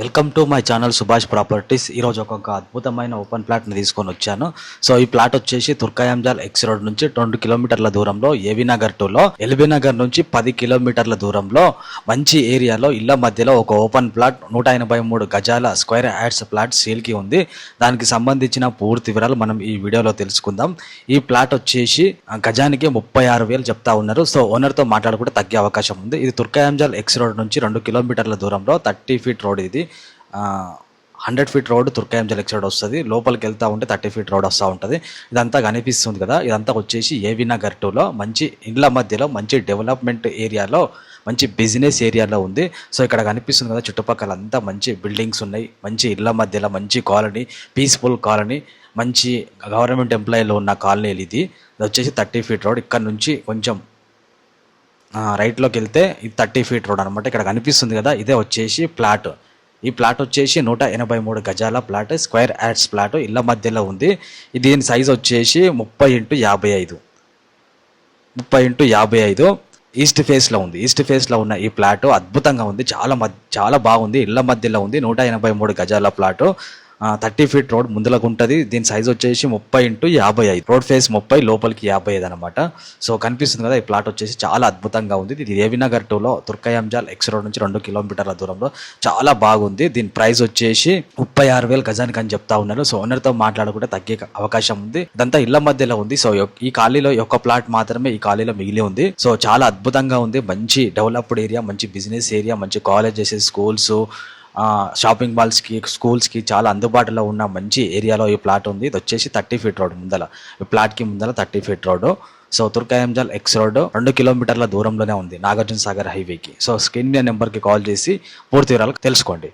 Welcome to my channel Subhash properties. ఈరోజు ఒక అద్భుతమైన ఓపెన్ ప్లాట్ని తీసుకొని వచ్చాను. సో ఈ ప్లాట్ వచ్చేసి తుర్కాయంజాల్ ఎక్స్ రోడ్ నుంచి 2 కిలోమీటర్ల దూరంలో, ఏవి నగర్ 2లో, ఎల్బీ నగర్ నుంచి 10 కిలోమీటర్ల దూరంలో మంచి ఏరియాలో ఇళ్ల మధ్యలో ఒక ఓపెన్ ప్లాట్ 183 గజాల స్క్వేర్ యార్డ్స్ ప్లాట్ సేల్కి ఉంది. దానికి సంబంధించిన పూర్తి వివరాలు మనం ఈ వీడియోలో తెలుసుకుందాం. ఈ ప్లాట్ వచ్చేసి గజానికి 36,000 చెప్తా ఉన్నారు. సో ఓనర్తో మాట్లాడుకుంటే తగ్గే అవకాశం ఉంది. ఇది తుర్కాయంజాల్ ఎక్స్ రోడ్ నుంచి 2 కిలోమీటర్ల దూరంలో 30 ఫీట్ రోడ్. ఇది 100 ఫీట్ రోడ్ తుర్కాయంజాల్ ఎక్స్ రోడ్ వస్తుంది. లోపలికి వెళ్తూ ఉంటే 30 ఫీట్ రోడ్ వస్తూ ఉంటుంది. ఇదంతా కనిపిస్తుంది కదా, ఇదంతా వచ్చేసి ఏవి నగర్ 2లో మంచి ఇండ్ల మధ్యలో మంచి డెవలప్మెంట్ ఏరియాలో మంచి బిజినెస్ ఏరియాలో ఉంది. సో ఇక్కడ కనిపిస్తుంది కదా, చుట్టుపక్కల అంతా మంచి బిల్డింగ్స్ ఉన్నాయి. మంచి ఇళ్ల మధ్యలో మంచి కాలనీ, పీస్ఫుల్ కాలనీ, మంచి గవర్నమెంట్ ఎంప్లాయీలో ఉన్న కాలనీలు. ఇది వచ్చేసి 30 ఫీట్ రోడ్. ఇక్కడ నుంచి కొంచెం రైట్లోకి వెళ్తే ఇది 30 ఫీట్ రోడ్ అనమాట. ఇక్కడ కనిపిస్తుంది కదా, ఇదే వచ్చేసి ప్లాట్. ఈ ప్లాట్ వచ్చేసి 183 గజాల ప్లాట్, స్క్వేర్ యార్డ్స్ ప్లాట్ ఇళ్ళ మధ్యలో ఉంది. దీని సైజ్ వచ్చేసి 30x55 ఈస్ట్ ఫేస్లో ఉంది. ఈస్ట్ ఫేస్లో ఉన్న ఈ ప్లాట్ అద్భుతంగా ఉంది. చాలా బాగుంది. ఇళ్ళ మధ్యలో ఉంది. 183 గజాల ప్లాట్, 30 ఫీట్ రోడ్ ముందులకు ఉంటుంది. దీని సైజ్ వచ్చేసి 30x55, రోడ్ ఫేస్ 30, లోపలికి 55 అనమాట. సో కనిపిస్తుంది కదా, ఈ ప్లాట్ వచ్చేసి చాలా అద్భుతంగా ఉంది. ఇది ఏవి నగర్ 2లో తుర్కాయంజాల్ ఎక్స్ రోడ్ నుంచి 2 కిలోమీటర్ల దూరంలో చాలా బాగుంది. దీని ప్రైస్ వచ్చేసి 36,000 గజానికి అని చెప్తా ఉన్నారు. సో ఓనర్తో మాట్లాడుకుంటే తగ్గే అవకాశం ఉంది. ఇదంతా ఇళ్ల మధ్యలో ఉంది. సో ఈ ఖాళీలో ఒక ప్లాట్ మాత్రమే ఈ ఖాళీలో మిగిలి ఉంది. సో చాలా అద్భుతంగా ఉంది. మంచి డెవలప్డ్ ఏరియా, మంచి బిజినెస్ ఏరియా, మంచి కాలేజెస్, స్కూల్స్, షాపింగ్ మాల్స్కి, స్కూల్స్కి చాలా అందుబాటులో ఉన్న మంచి ఏరియాలో ఈ ప్లాట్ ఉంది. ఇది వచ్చేసి 30 ఫీట్ రోడ్ ముందల, ఈ ప్లాట్కి ముందల 30 feet road. So Turkayamjal X road 2 కిలోమీటర్ల దూరంలోనే ఉంది నాగార్జున సాగర్ హైవేకి. సో స్క్రీన్ నెంబర్కి కాల్ చేసి పూర్తి వివరాలు తెలుసుకోండి.